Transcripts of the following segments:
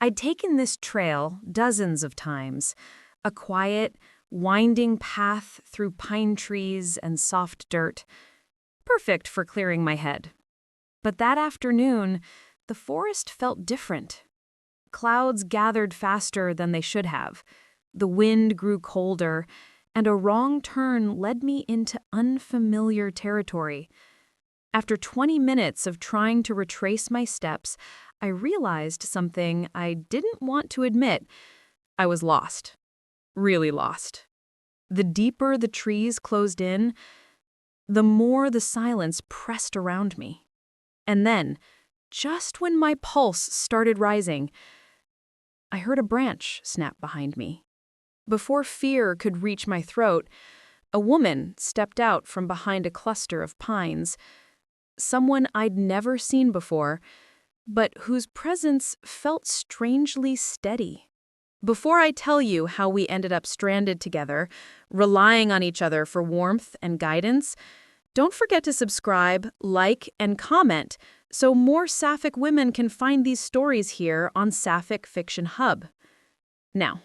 I'd taken this trail dozens of times, a quiet, winding path through pine trees and soft dirt, perfect for clearing my head. But that afternoon, the forest felt different. Clouds gathered faster than they should have. The wind grew colder, and a wrong turn led me into unfamiliar territory. After 20 minutes of trying to retrace my steps, I realized something I didn't want to admit. I was lost. Really lost. The deeper the trees closed in, the more the silence pressed around me. And then, just when my pulse started rising, I heard a branch snap behind me. Before fear could reach my throat, a woman stepped out from behind a cluster of pines, someone I'd never seen before, but whose presence felt strangely steady. Before I tell you how we ended up stranded together, relying on each other for warmth and guidance, don't forget to subscribe, like, and comment so more Sapphic women can find these stories here on Sapphic Fiction Hub. Now,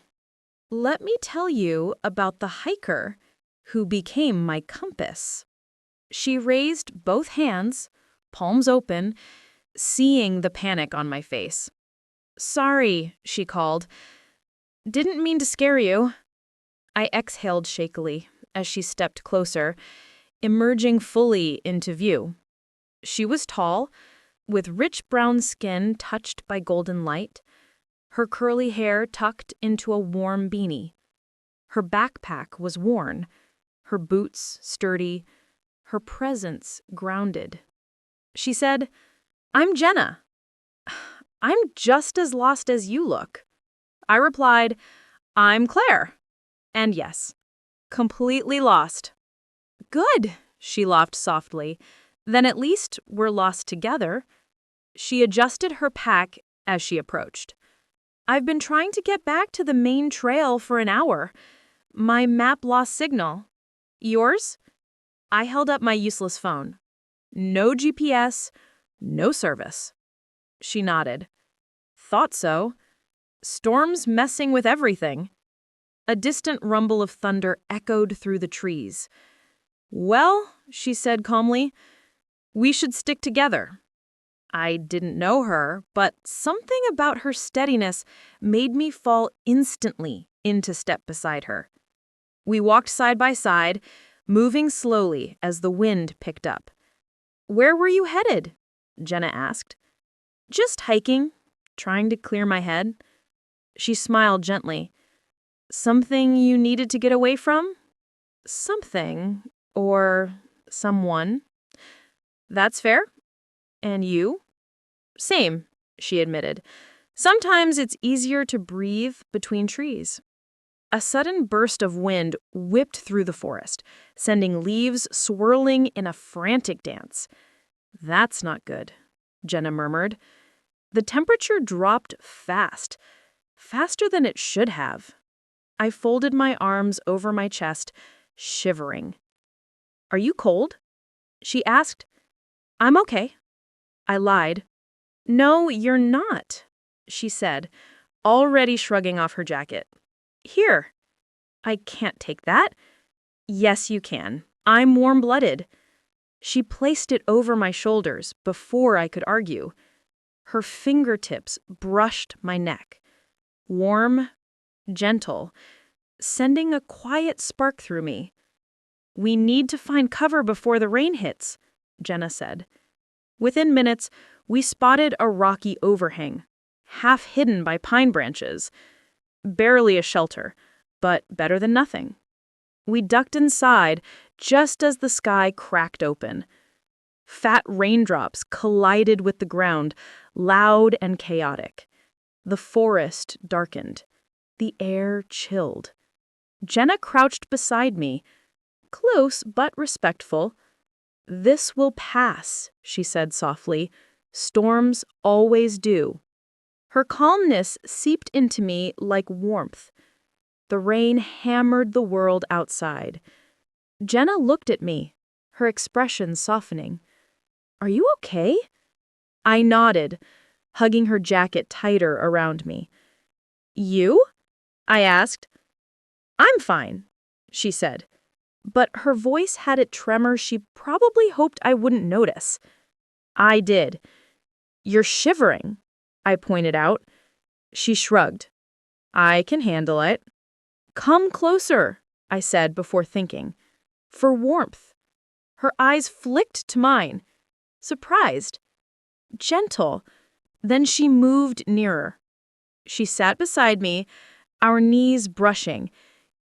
let me tell you about the hiker who became my compass. She raised both hands, palms open, seeing the panic on my face. "Sorry," she called. "Didn't mean to scare you." I exhaled shakily as she stepped closer, emerging fully into view. She was tall, with rich brown skin touched by golden light, her curly hair tucked into a warm beanie. Her backpack was worn, her boots sturdy, her presence grounded. She said, "I'm Jenna. I'm just as lost as you look." I replied, "I'm Claire." And yes, completely lost. "Good," she laughed softly. "Then at least we're lost together." She adjusted her pack as she approached. "I've been trying to get back to the main trail for an hour. My map lost signal. Yours?" I held up my useless phone. "No GPS, no service." She nodded. "Thought so. Storm's messing with everything." A distant rumble of thunder echoed through the trees. "Well," she said calmly, "we should stick together." I didn't know her, but something about her steadiness made me fall instantly into step beside her. We walked side by side, moving slowly as the wind picked up. "Where were you headed?" Jenna asked. "Just hiking, trying to clear my head." She smiled gently. "Something you needed to get away from?" "Something, or someone." "That's fair. And you?" "Same," she admitted. "Sometimes it's easier to breathe between trees." A sudden burst of wind whipped through the forest, sending leaves swirling in a frantic dance. "That's not good," Jenna murmured. The temperature dropped fast, faster than it should have. I folded my arms over my chest, shivering. "Are you cold?" she asked. "I'm okay." I lied. "No, you're not," she said, already shrugging off her jacket. "Here." "I can't take that." "Yes, you can. I'm warm-blooded." She placed it over my shoulders before I could argue. Her fingertips brushed my neck. Warm, gentle, sending a quiet spark through me. "We need to find cover before the rain hits," Jenna said. Within minutes, we spotted a rocky overhang, half hidden by pine branches. Barely a shelter, but better than nothing. We ducked inside just as the sky cracked open. Fat raindrops collided with the ground, loud and chaotic. The forest darkened. The air chilled. Jenna crouched beside me, close but respectful. "This will pass," she said softly. "Storms always do." Her calmness seeped into me like warmth. The rain hammered the world outside. Jenna looked at me, her expression softening. "Are you okay?" I nodded. hugging her jacket tighter around me. "You?" I asked. "I'm fine," she said, but her voice had a tremor she probably hoped I wouldn't notice. I did. "You're shivering," I pointed out. She shrugged. "I can handle it." "Come closer," I said before thinking. "For warmth." Her eyes flicked to mine, surprised, gentle. Then she moved nearer. She sat beside me, our knees brushing.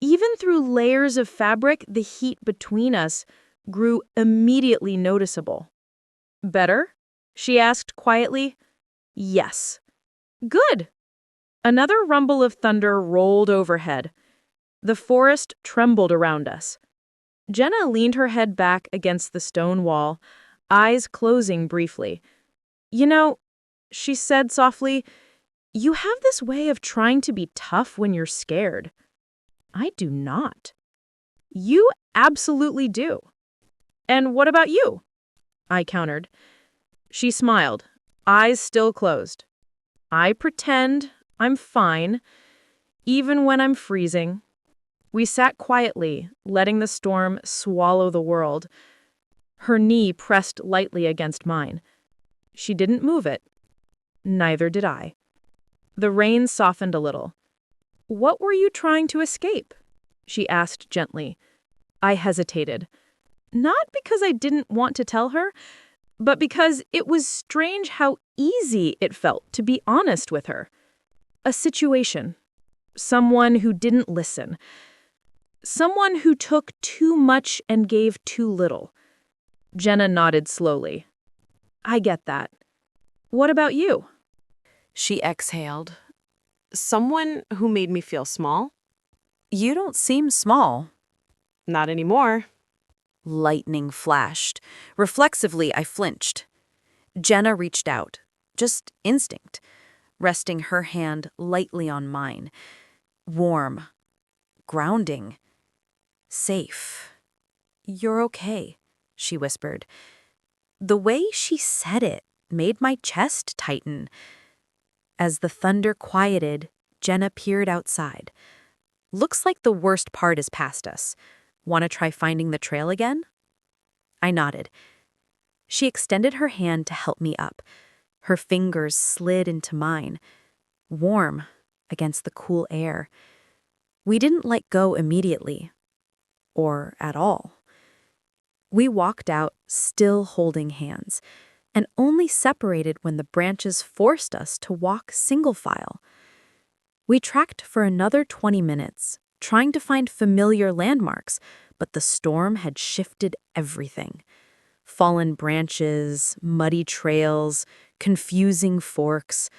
Even through layers of fabric, the heat between us grew immediately noticeable. "Better?" she asked quietly. "Yes." "Good." Another rumble of thunder rolled overhead. The forest trembled around us. Jenna leaned her head back against the stone wall, eyes closing briefly. "You know," she said softly, "you have this way of trying to be tough when you're scared." "I do not." "You absolutely do." "And what about you?" I countered. She smiled, eyes still closed. "I pretend I'm fine, even when I'm freezing." We sat quietly, letting the storm swallow the world. Her knee pressed lightly against mine. She didn't move it. Neither did I. The rain softened a little. "What were you trying to escape?" she asked gently. I hesitated. Not because I didn't want to tell her, but because it was strange how easy it felt to be honest with her. A situation. Someone who didn't listen. Someone who took too much and gave too little. Jenna nodded slowly. "I get that. What about you?" She exhaled. "Someone who made me feel small? "You don't seem small." Not anymore." Lightning flashed. Reflexively, I flinched. Jenna reached out, just instinct, resting her hand lightly on mine. Warm, grounding, safe. "You're okay," she whispered. The way she said it made my chest tighten. As the thunder quieted, Jenna peered outside. "Looks like the worst part is past us. Want to try finding the trail again?" I nodded. She extended her hand to help me up. Her fingers slid into mine, warm against the cool air. We didn't let go immediately, or at all. We walked out, still holding hands, and only separated when the branches forced us to walk single file. We trekked for another 20 minutes, trying to find familiar landmarks, but the storm had shifted everything. Fallen branches, muddy trails, confusing forks.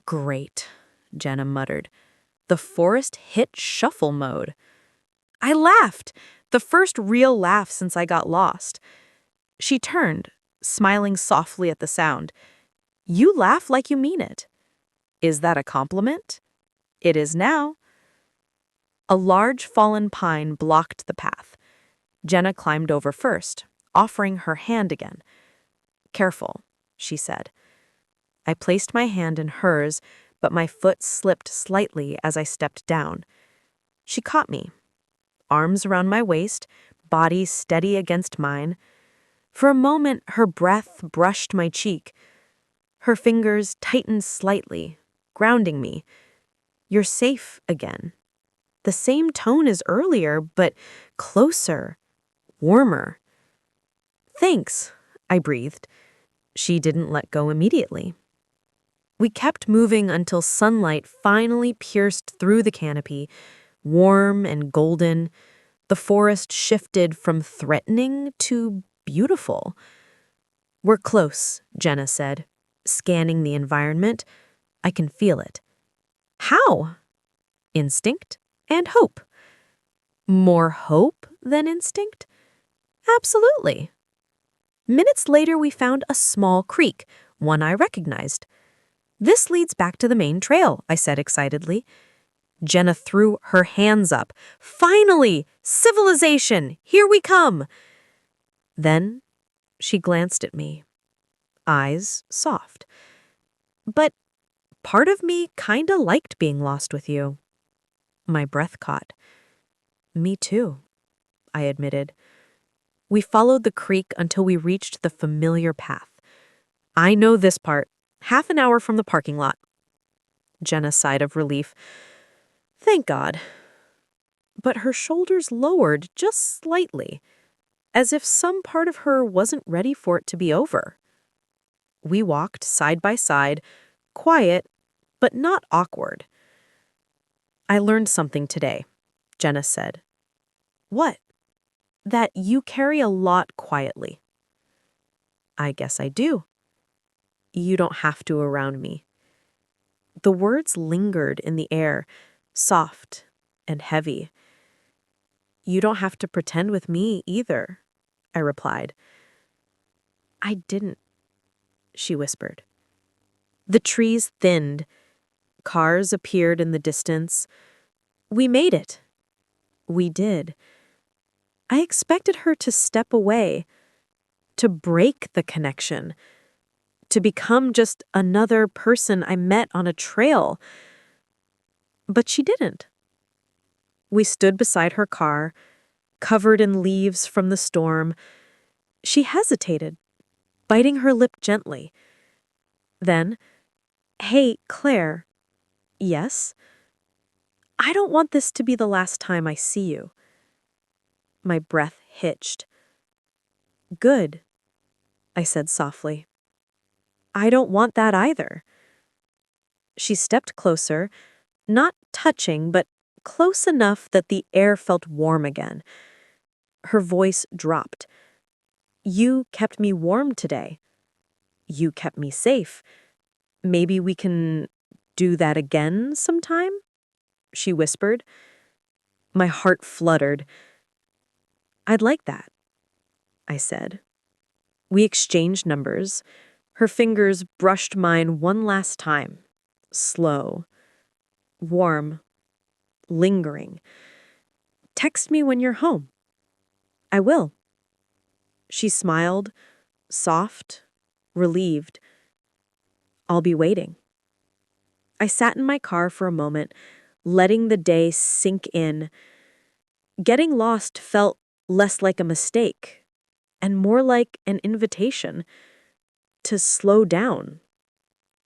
"Great," Jenna muttered. "The forest hit shuffle mode." I laughed, the first real laugh since I got lost. She turned, smiling softly at the sound. "You laugh like you mean it." "Is that a compliment?" "It is now." A large fallen pine blocked the path. Jenna climbed over first, offering her hand again. "Careful," she said. I placed my hand in hers, but my foot slipped slightly as I stepped down. She caught me, arms around my waist, body steady against mine. For a moment, her breath brushed my cheek. Her fingers tightened slightly, grounding me. "You're safe again." The same tone as earlier, but closer, warmer. "Thanks," I breathed. She didn't let go immediately. We kept moving until sunlight finally pierced through the canopy, warm and golden. The forest shifted from threatening to beautiful. "We're close," Jenna said, scanning the environment. "I can feel it." "How?" "Instinct and hope." "More hope than instinct?" "Absolutely." Minutes later, we found a small creek, one I recognized. "This leads back to the main trail," I said excitedly. Jenna threw her hands up. "Finally! Civilization! Here we come!" Then she glanced at me, eyes soft. But part of me kinda liked being lost with you. My breath caught. Me too, I admitted. We followed the creek until we reached the familiar path. I know this part. Half an hour from the parking lot. Jenna sighed of relief. Thank God. But her shoulders lowered just slightly, as if some part of her wasn't ready for it to be over. We walked side by side, quiet, but not awkward. I learned something today, Jenna said. What? That you carry a lot quietly. I guess I do. You don't have to around me. The words lingered in the air, soft and heavy. You don't have to pretend with me either, I replied. I didn't, she whispered. The trees thinned. Cars appeared in the distance. We made it. We did. I expected her to step away, to break the connection, to become just another person I met on a trail. But she didn't. We stood beside her car, covered in leaves from the storm. She hesitated, biting her lip gently. Then, hey, Claire. Yes? I don't want this to be the last time I see you. My breath hitched. Good, I said softly. I don't want that either. She stepped closer, not touching, but close enough that the air felt warm again. Her voice dropped. You kept me warm today. You kept me safe. Maybe we can do that again sometime? She whispered. My heart fluttered. I'd like that, I said. We exchanged numbers. Her fingers brushed mine one last time. Slow. Warm. Lingering. Text me when you're home. I will. She smiled, soft, relieved. I'll be waiting. I sat in my car for a moment, letting the day sink in. Getting lost felt less like a mistake and more like an invitation to slow down,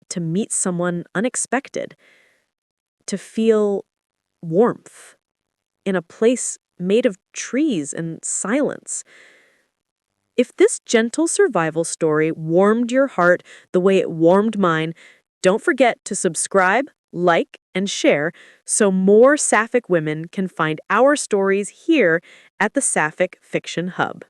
to meet someone unexpected, to feel warmth in a place made of trees and silence. If this gentle survival story warmed your heart the way it warmed mine, don't forget to subscribe, like, and share so more Sapphic women can find our stories here at the Sapphic Fiction Hub.